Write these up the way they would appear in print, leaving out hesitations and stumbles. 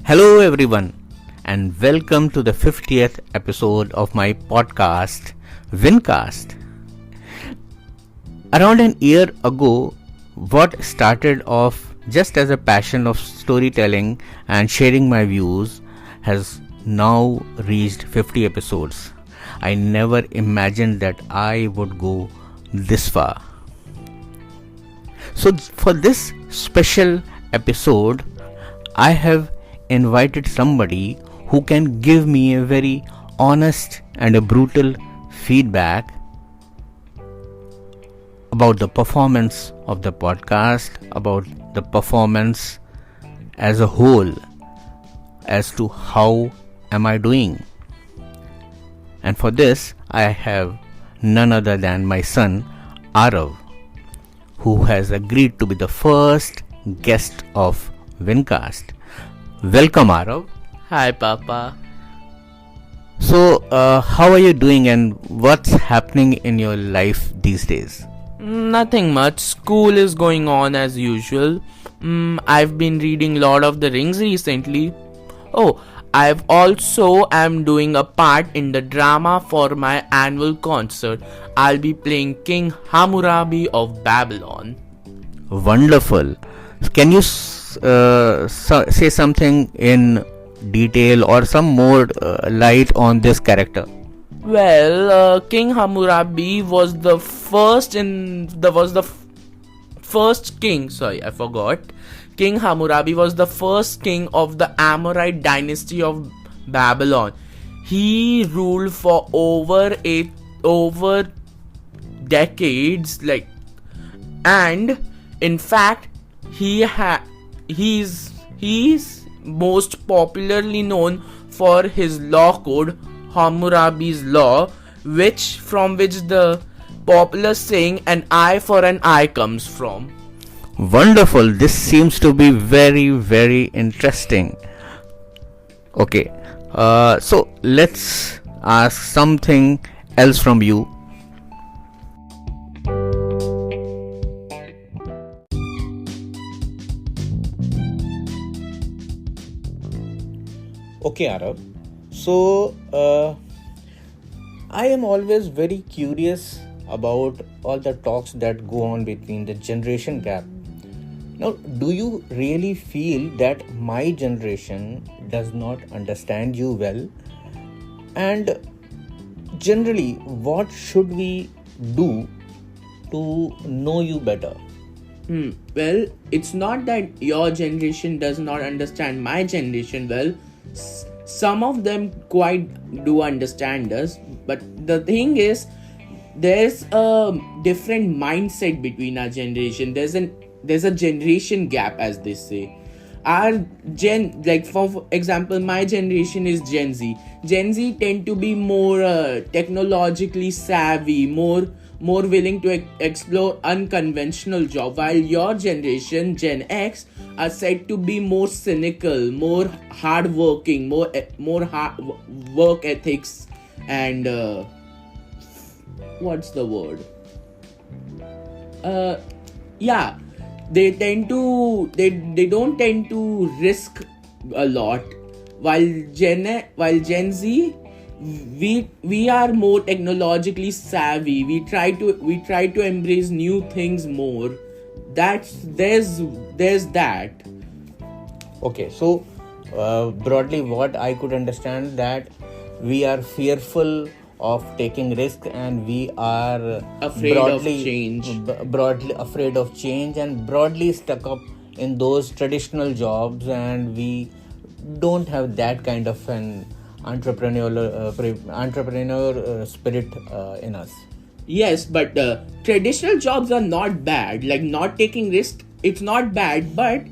Hello, everyone, and welcome to the 50th episode of my podcast, Wincast. Around an year ago, what started off just as a passion of storytelling and sharing my views has now reached 50 episodes. I never imagined that I would go this far. So, for this special episode, I have invited somebody who can give me a very honest and a brutal feedback about the performance of the podcast, about the performance as a whole, as to how am I doing. And for this, I have none other than my son, Arav, who has agreed to be the first guest of Wincast. Welcome, Arav. Hi, Papa. So, how are you doing and what's happening in your life these days? Nothing much. School is going on as usual. I've been reading Lord of the Rings recently. Oh, I've also am doing a part in the drama for my annual concert. I'll be playing King Hammurabi of Babylon. Wonderful. Can you say something in detail or some more light on this character? Well, King Hammurabi was the first king. Sorry, I forgot. King Hammurabi was the first king of the Amorite dynasty of Babylon. He ruled for over decades, and in fact, he's most popularly known for his law code, Hammurabi's Law, from which the popular saying "an eye for an eye" comes from. Wonderful. This seems to be very, very interesting. Okay. So let's ask something else from you. Okay, Arav. So, I am always very curious about all the talks that go on between the generation gap. Now, do you really feel that my generation does not understand you well? And generally, what should we do to know you better? Well, it's not that your generation does not understand my generation well. Some of them quite do understand us, but the thing is, there's a different mindset between our generation. There's a generation gap, as they say. Our for example, my generation is Gen Z. Gen Z tend to be more technologically savvy, more willing to explore unconventional job, while your generation, Gen X, are said to be more cynical, more hardworking, more hard work ethics, and what's the word? They don't tend to risk a lot, while Gen Z, we are more technologically savvy. We try to embrace new things more. There's that. Okay, so broadly what I could understand, that we are fearful of taking risk and we are broadly afraid of change and broadly stuck up in those traditional jobs, and we don't have that kind of an entrepreneur spirit in us. Yes, but traditional jobs are not bad. Like, not taking risk, it's not bad, but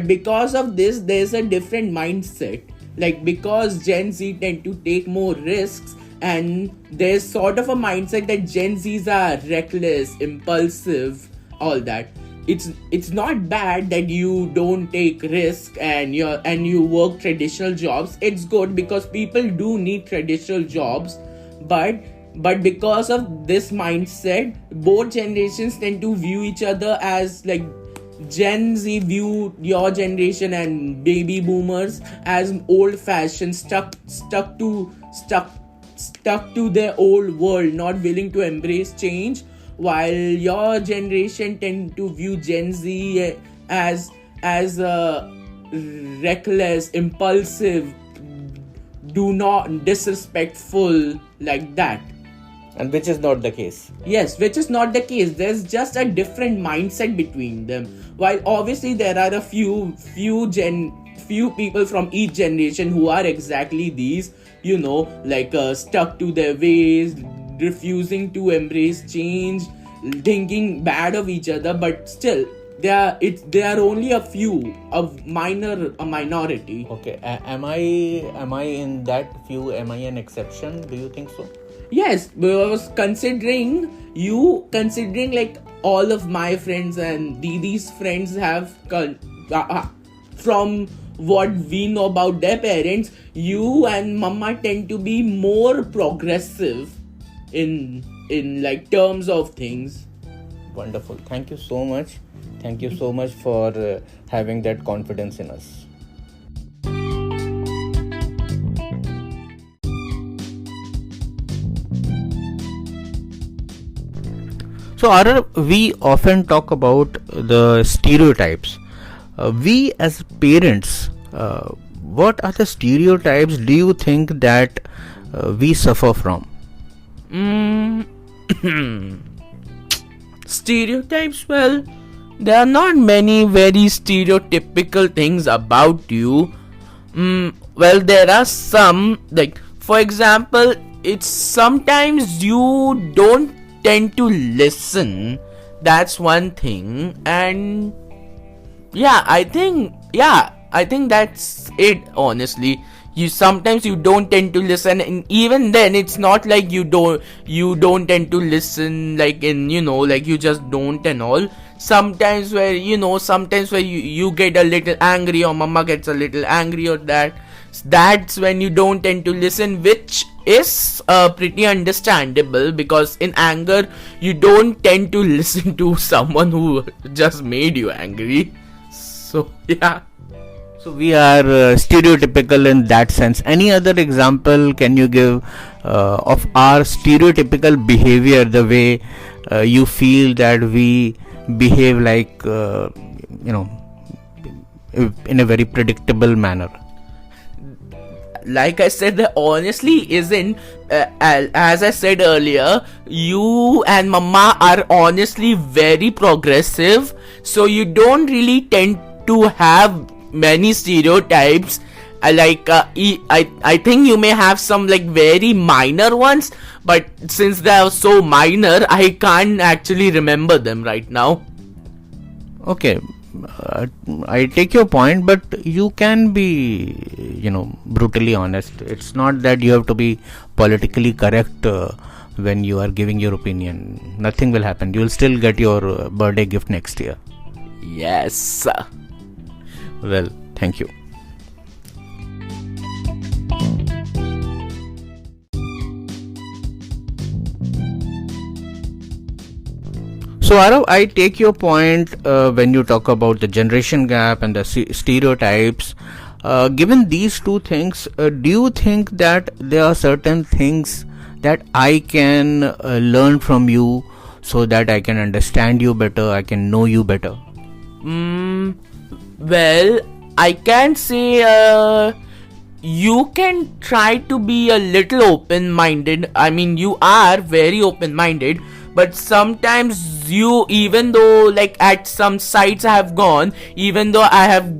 because of this, there's a different mindset. Like, because Gen Z tend to take more risks, and there's sort of a mindset that Gen Zs are reckless, impulsive, all that. It's not bad that you don't take risk and you work traditional jobs. It's good because people do need traditional jobs, but because of this mindset, both generations tend to view each other as Gen Z view your generation and baby boomers as old-fashioned, stuck to their old world, not willing to embrace change, while your generation tend to view Gen Z as reckless, impulsive, do not disrespectful, like that. And which is not the case. Yes, which is not the case. There's just a different mindset between them. While obviously there are a few people from each generation who are exactly these, stuck to their ways, refusing to embrace change, thinking bad of each other, but still they are only a few, a minority. Okay, am I in that few? Am I an exception? Do you think so? Yes, but I was considering like all of my friends and Didi's friends have from what we know about their parents, you and mama tend to be more progressive in like terms of things. Wonderful. Thank you so much. Thank you so much for having that confidence in us. So, Arav, we often talk about the stereotypes. We as parents, what are the stereotypes do you think that we suffer from? Stereotypes, well, there are not many very stereotypical things about you. Well, there are some, like, for example, it's sometimes you don't tend to listen. That's one thing. And I think that's it, honestly. You don't tend to listen, and even then it's not like you don't tend to listen, like like you just don't and all. Sometimes where you get a little angry, or mama gets a little angry, or that's when you don't tend to listen, which is pretty understandable, because in anger you don't tend to listen to someone who just made you angry. So So we are stereotypical in that sense. Any other example can you give of our stereotypical behavior, the way you feel that we behave like in a very predictable manner? Like I said, there honestly isn't. As I said earlier, you and mama are honestly very progressive, so you don't really tend to have many stereotypes. I think you may have some like very minor ones, but since they are so minor, I can't actually remember them right now. Okay, I take your point, but you can be, brutally honest. It's not that you have to be politically correct when you are giving your opinion. Nothing will happen. You will still get your birthday gift next year. Yes. Well, thank you. So, Arav, I take your point when you talk about the generation gap and the stereotypes. Given these two things, do you think that there are certain things that I can learn from you so that I can understand you better, I can know you better? Well, I can say you can try to be a little open-minded. I mean, you are very open-minded, but sometimes even though like at some sites I have gone, even though I have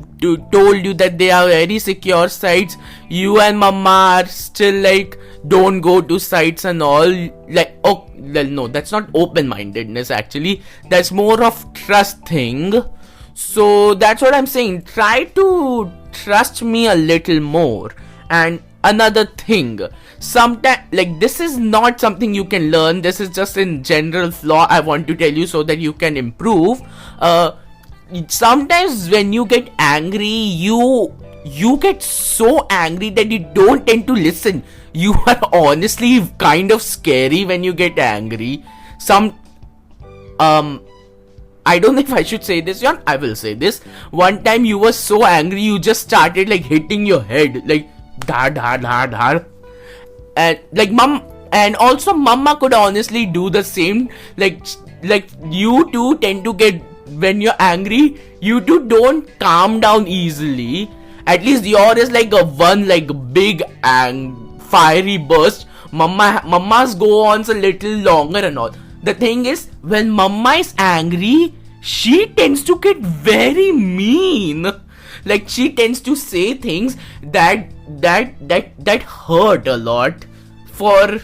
told you that they are very secure sites, you and mama are still like, don't go to sites and all. Like, oh well, no, that's not open-mindedness actually, that's more of trust thing. So that's what I'm saying, try to trust me a little more. And another thing, sometimes, like, this is not something you can learn, this is just in general flaw I want to tell you so that you can improve. Sometimes when you get angry, you get so angry that you don't tend to listen. You are honestly I don't know if I should say this, John. I will say this. One time you were so angry, you just started like hitting your head, like dhar dhar dhar dhar, and like mom. And also, mama could honestly do the same. Like you two tend to get, when you're angry, you two don't calm down easily. At least yours is like a one like big and fiery burst. Mama's go on a little longer and all. The thing is, when mama is angry, she tends to get very mean. Like she tends to say things that hurt a lot. For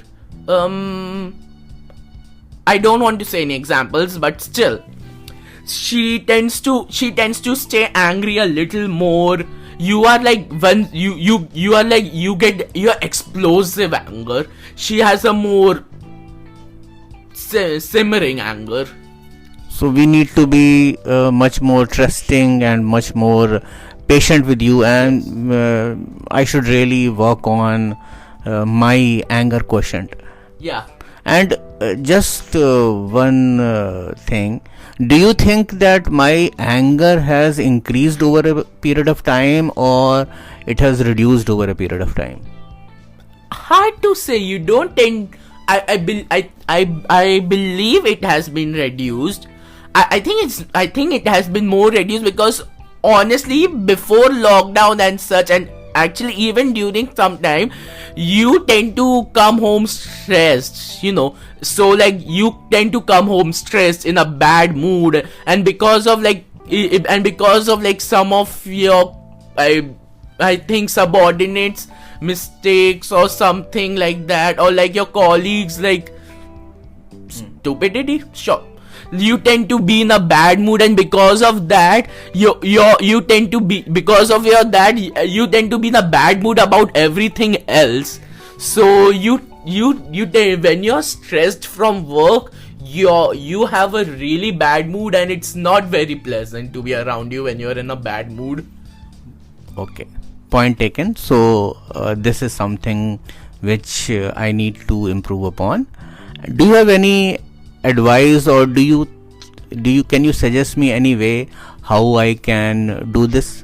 I don't want to say any examples, but still, she tends to stay angry a little more. You are like, when you are like, you get your explosive anger. She has a more simmering anger. So we need to be much more trusting and much more patient with you, and I should really work on my anger quotient. Yeah. And just one thing, do you think that my anger has increased over a period of time, or it has reduced over a period of time? Hard to say. You don't tend. I believe it has been reduced. I think it has been more reduced, because honestly, before lockdown and such, and actually even during some time, you tend to come home stressed, so like you tend to come home stressed, in a bad mood, and because of like some of your I think subordinates mistakes or something like that, or like your colleagues like stupidity, sure, you tend to be in a bad mood, and because of that you tend to be, because of your that you tend to be in a bad mood about everything else. So when you're stressed from work, you have a really bad mood, and it's not very pleasant to be around you when you're in a bad mood. Okay, point taken. So this is something which I need to improve upon. Do you have any advice, or can you suggest me any way how I can do this?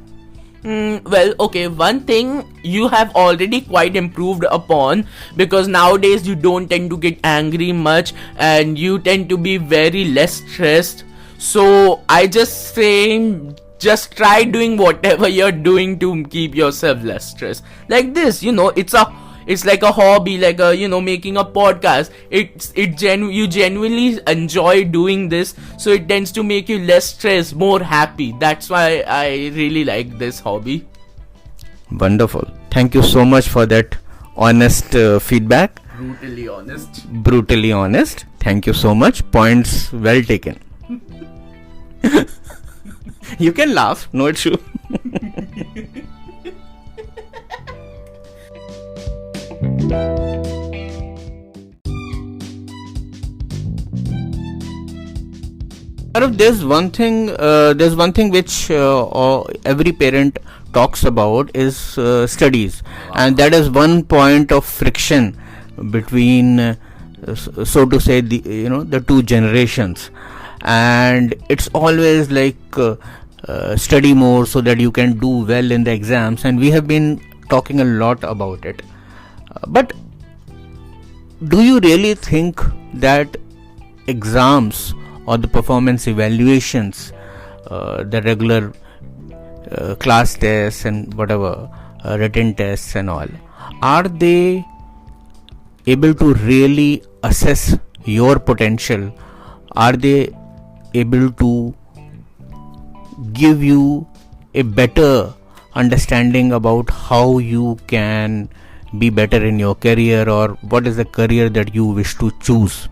Well, okay, one thing you have already quite improved upon, because nowadays you don't tend to get angry much, and you tend to be very less stressed. So I just say, just try doing whatever you're doing to keep yourself less stressed. Like this, it's like a hobby, like making a podcast. You genuinely enjoy doing this, so it tends to make you less stressed, more happy. That's why I really like this hobby. Wonderful. Thank you so much for that honest feedback. Brutally honest. Thank you so much. Points well taken. You can laugh, no issue. There's one thing which every parent talks about is studies, and that is one point of friction between, so to say, the two generations, and it's always like study more so that you can do well in the exams, and we have been talking a lot about it. But do you really think that exams or the performance evaluations, the regular class tests and whatever, written tests and all, are they able to really assess your potential? Are they able to give you a better understanding about how you can be better in your career, or what is the career that you wish to choose?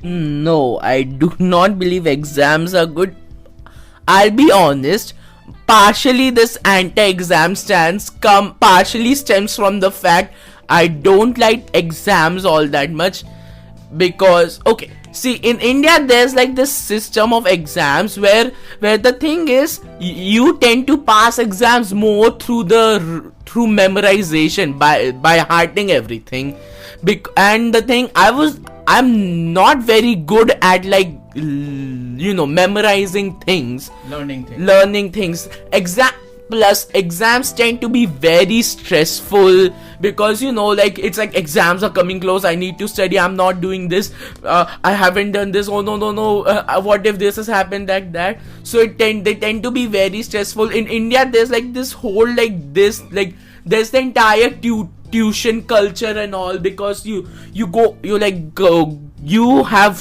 No, I do not believe exams are good. I'll be honest, partially this anti-exam stance partially stems from the fact I don't like exams all that much, because okay, see, in India there's like this system of exams where the thing is, you tend to pass exams more through memorization, by hearting everything. And the thing, I'm not very good at like memorizing things, learning things. Plus exams tend to be very stressful, because like it's like exams are coming close, I need to study, I'm not doing this, I haven't done this, oh no, what if this has happened, like that. So they tend to be very stressful. In India there's like this whole there's the entire tuition culture and all, because you have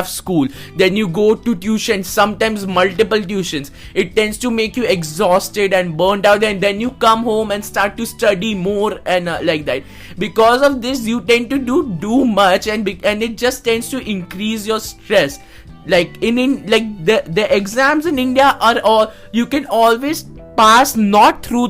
school, then you go to tuition, sometimes multiple tuitions. It tends to make you exhausted and burnt out, and then you come home and start to study more, and like that. Because of this you tend to do much, and it just tends to increase your stress. Like the exams in India are all, you can always pass, not through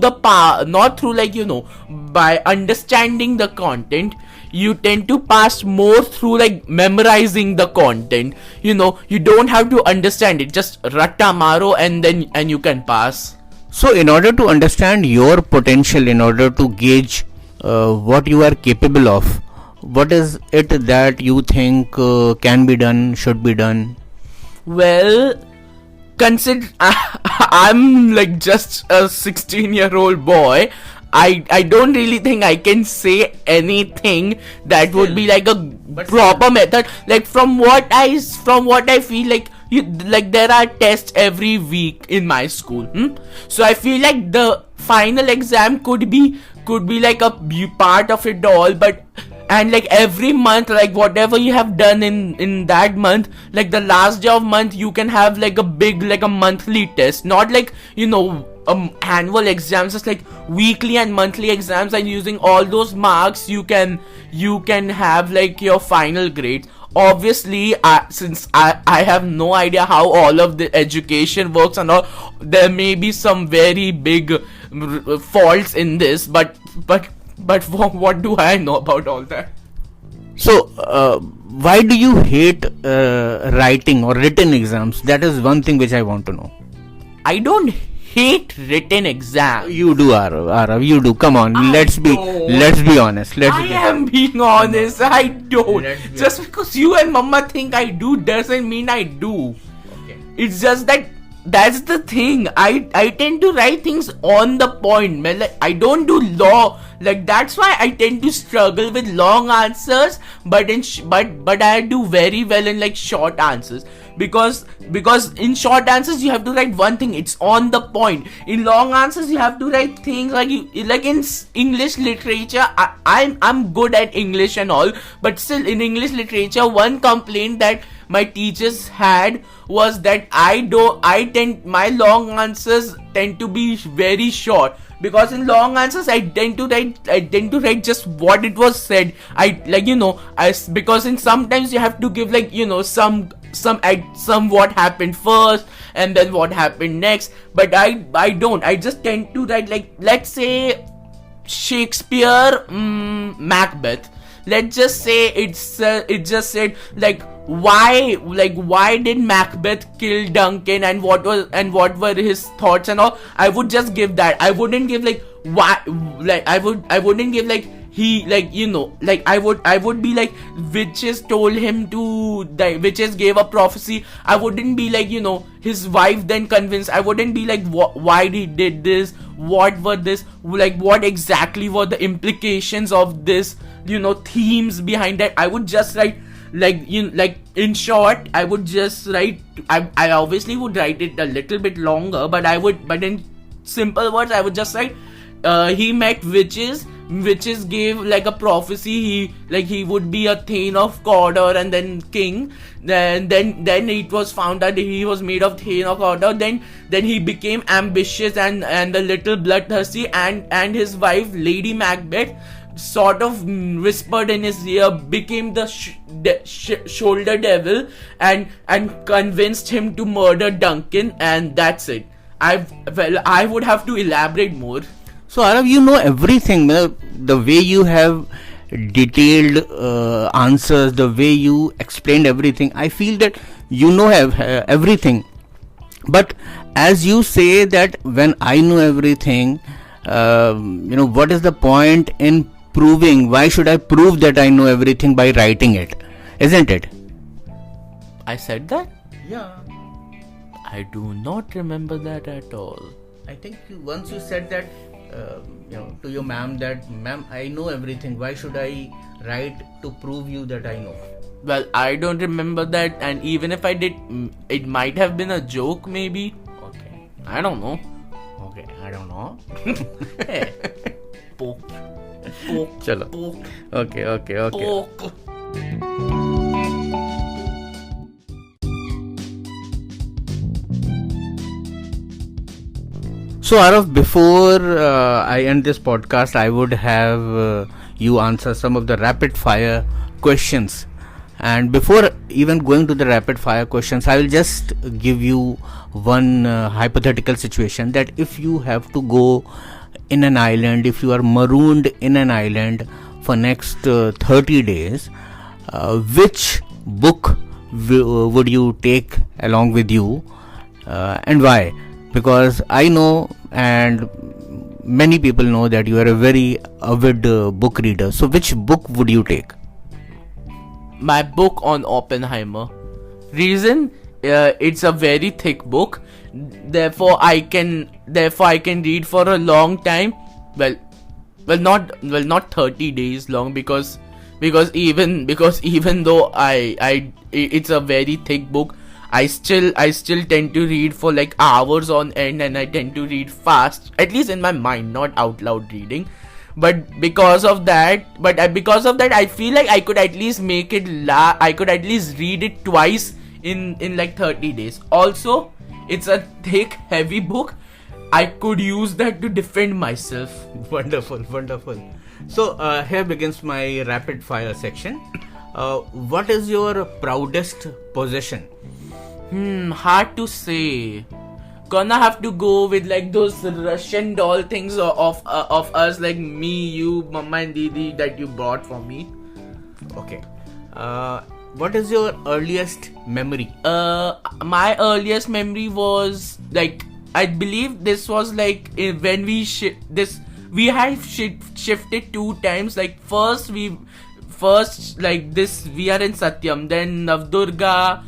by understanding the content. You tend to pass more through memorizing the content. You don't have to understand it, just ratta maro, and you can pass. So in order to understand your potential, in order to gauge what you are capable of, what is it that you think can be done, should be done? Well, consider I'm just a 16-year-old boy. I don't really think I can say anything that would be like a proper method. From what I feel, there are tests every week in my school. So I feel like the final exam could be like a part of it all, and every month, whatever you have done in that month, the last day of month, you can have a big a monthly test, not annual exams, just weekly and monthly exams, and using all those marks you can have your final grades. Obviously, since I have no idea how all of the education works and all, there may be some very big faults in this, but what do I know about all that? So why do you hate writing or written exams? That is one thing which I want to know. I don't hate written exams. You do, Arav, you do. Come on, let's be honest. I am being honest. I don't. Just because you and Mama think I do doesn't mean I do. Okay. It's just that's the thing. I tend to write things on the point, man. I don't do law. That's why I tend to struggle with long answers, but I do very well in short answers, because in short answers you have to write one thing, it's on the point. In long answers you have to write things in English literature. I'm good at English and all, but still in English literature, one complaint that my teachers had was that my long answers tend to be very short, because in long answers I tend to write just what it was said. Because in sometimes you have to give some what happened first and then what happened next, but I don't. I just tend to write let's say Shakespeare, Macbeth. Let's just say it just said why did Macbeth kill Duncan, and what were his thoughts and all. I would just give that. I wouldn't give why, I wouldn't give he I would be witches told him to die, witches gave a prophecy. I wouldn't be his wife then convinced. I wouldn't be why he did this, what were this, what exactly were the implications of this, themes behind that. I would just write in short, I would just write. I obviously would write it a little bit longer, but in simple words I would just write he met witches gave a prophecy, he would be a Thane of Cawdor and then king. Then it was found that he was made of Thane of Cawdor. Then he became ambitious and a little bloodthirsty, and his wife Lady Macbeth sort of whispered in his ear, became the shoulder devil, and convinced him to murder Duncan, and that's it. I would have to elaborate more. So Arav, you know everything. The way you have detailed answers, the way you explained everything, I feel that you know everything. But as you say that when I know everything, what is the point in proving? Why should I prove that I know everything by writing it? Isn't it? I said that? Yeah. I do not remember that at all. I think once you said that, to your ma'am that, ma'am, I know everything. Why should I write to prove you that I know? Well, I don't remember that, and even if I did, it might have been a joke, maybe. Okay. I don't know. Okay, I don't know. Hey. Poke. Poke. Chalo. Poke. Okay. Poke. So, Arav, before I end this podcast, I would have you answer some of the rapid fire questions. And before even going to the rapid fire questions, I will just give you one hypothetical situation, that if you have to go in an island, if you are marooned in an island for next 30 days, which book would you take along with you, and why? Because I know, and many people know, that you are a very avid book reader. So which book would you take? My book on Oppenheimer. Reason? It's a very thick book. Therefore I can read for a long time. Well, not 30 days long, because even though it's a very thick book, I still tend to read for like hours on end, and I tend to read fast, at least in my mind, not out loud reading. But because of that, I feel like I could at least make it I could at least read it twice in like 30 days. Also, it's a thick, heavy book. I could use that to defend myself. Wonderful. So here begins my rapid fire section. What is your proudest possession? Hard to say. Gonna have to go with like those Russian doll things of us, like me, you, Mama and Didi, that you bought for me. Okay. What is your earliest memory? My earliest memory was like, I believe this was like when we have shifted 2 times. Like first we are in Satyam, then Navdurga,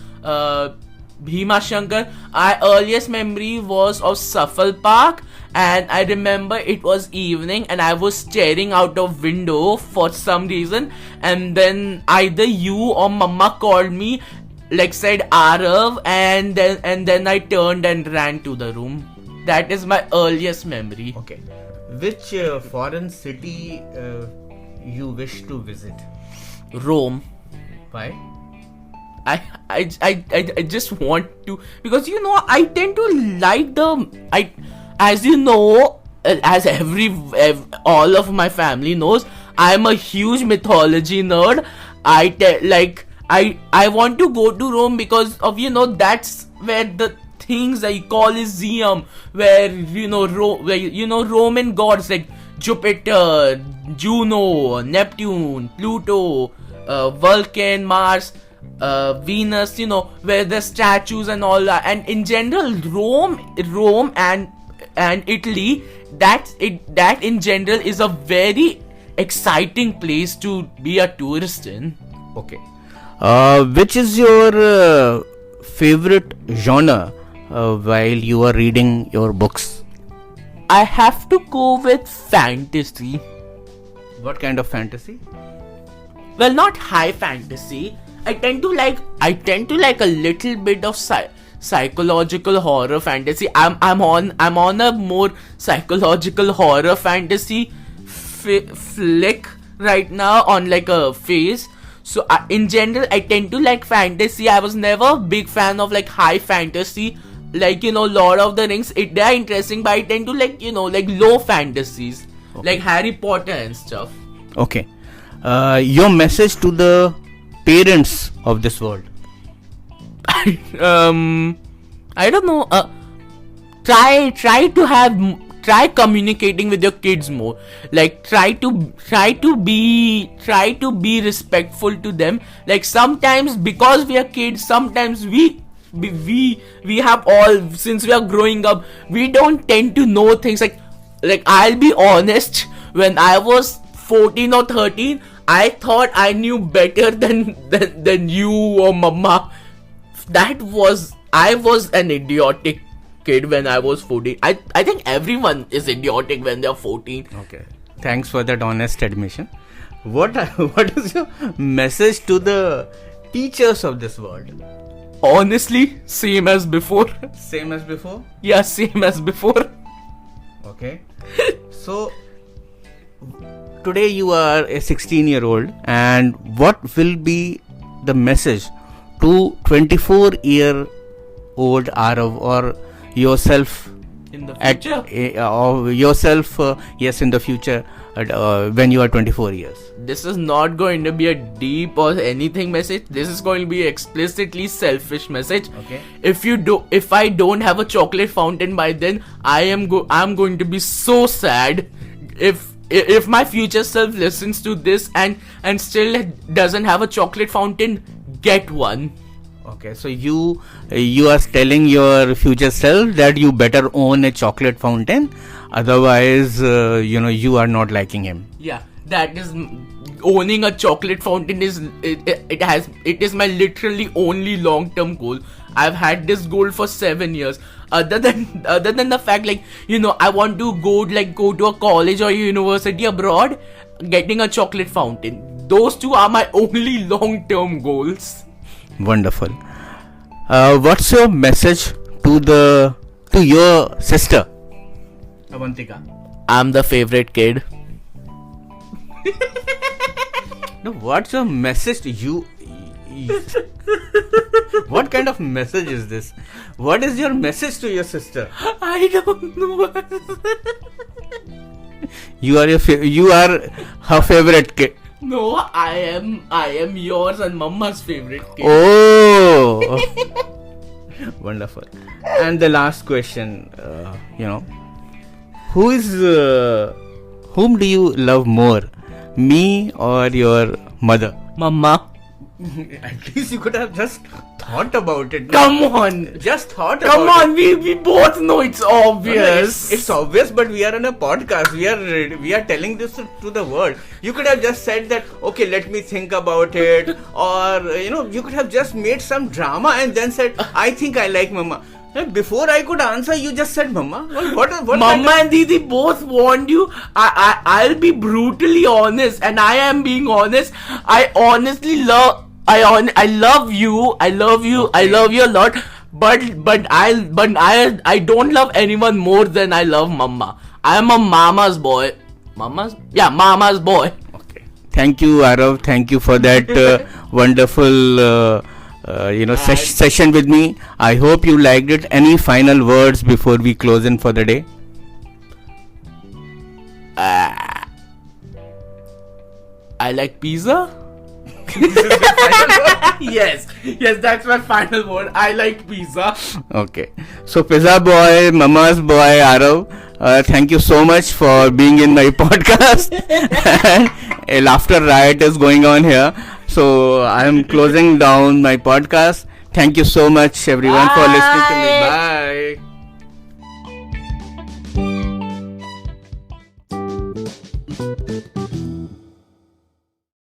Bhima Shankar. Our earliest memory was of Safal Park, and I remember it was evening and I was staring out of window for some reason, and then either you or Mama called me, like said Arav, and then I turned and ran to the room. That is my earliest memory. Okay. Which foreign city you wish to visit? Rome. Why? I just want to, because I tend to like as you know, as all of my family knows, I'm a huge mythology nerd. I want to go to Rome because of that's where the things like Colosseum, where Roman gods like Jupiter, Juno, Neptune, Pluto, Vulcan, Mars, Venus, where the statues and all that. And in general, Rome and Italy, that in general is a very exciting place to be a tourist in. Okay. Which is your favorite genre while you are reading your books? I have to go with fantasy. What kind of fantasy? Well, not high fantasy. I tend to like a little bit of psychological horror fantasy. I'm on a more psychological horror fantasy flick right now, on like a phase. So in general, I tend to like fantasy. I was never a big fan of like high fantasy, like Lord of the Rings. They are interesting, but I tend to like like low fantasies, like Harry Potter and stuff. Okay. Your message to the parents of this world? I don't know. Try communicating with your kids more. Like try to be respectful to them. Like sometimes, because we are kids, sometimes we have all, since we are growing up, we don't tend to know things. Like I'll be honest, when I was 14 or 13, I thought I knew better than you or Mama. I was an idiotic kid when I was 14. I think everyone is idiotic when they're 14. Okay. Thanks for that honest admission. What is your message to the teachers of this world? Honestly, same as before. Same as before? Yeah, same as before. Okay. So today you are a 16-year-old, and what will be the message to 24-year-old Arav or yourself In the at future, or yourself yes, in the future when you are 24 years? this is not going to be a deep or anything message. This is going to be explicitly selfish message. Okay. If I don't have a chocolate fountain by then, I'm going to be so sad. If my future self listens to this and still doesn't have a chocolate fountain, get one. Okay, so you are telling your future self that you better own a chocolate fountain, otherwise you are not liking him. Yeah, that is, owning a chocolate fountain is it is my literally only long-term goal. I've had this goal for 7 years. Other than the fact, like, I want to go to a college or university abroad, getting a chocolate fountain. Those two are my only long-term goals. Wonderful. What's your message to your sister, Avantika? I'm the favorite kid. No, what's your message to you? What kind of message is this? What is your message to your sister? I don't know. You are her favorite kid. No, I am yours and Mama's favorite kid. Oh, wonderful. And the last question, whom do you love more, me or your mother? Mama. At least you could have just thought about it. Come on. Just thought Come about on, we both know it's obvious. It's obvious, but we are on a podcast. We are telling this to the world. You could have just said that, okay, let me think about it, or you could have just made some drama and then said, I think I like Mama. Before I could answer, you just said Mama. What Mama and Didi both warned you. I'll be brutally honest, and I am being honest. I honestly love you. I love you. Okay. I love you a lot. But I don't love anyone more than I love Mama. I am a mama's boy. Mama's boy. Okay. Thank you, Arav. Thank you for that wonderful session with me. I hope you liked it. Any final words before we close in for the day? I like pizza. Yes, that's my final word. I like pizza. Okay. So, pizza boy, Mama's boy, Arav, thank you so much for being in my podcast. A laughter riot is going on here. So, I am closing down my podcast. Thank you so much, everyone, for listening to me. Bye.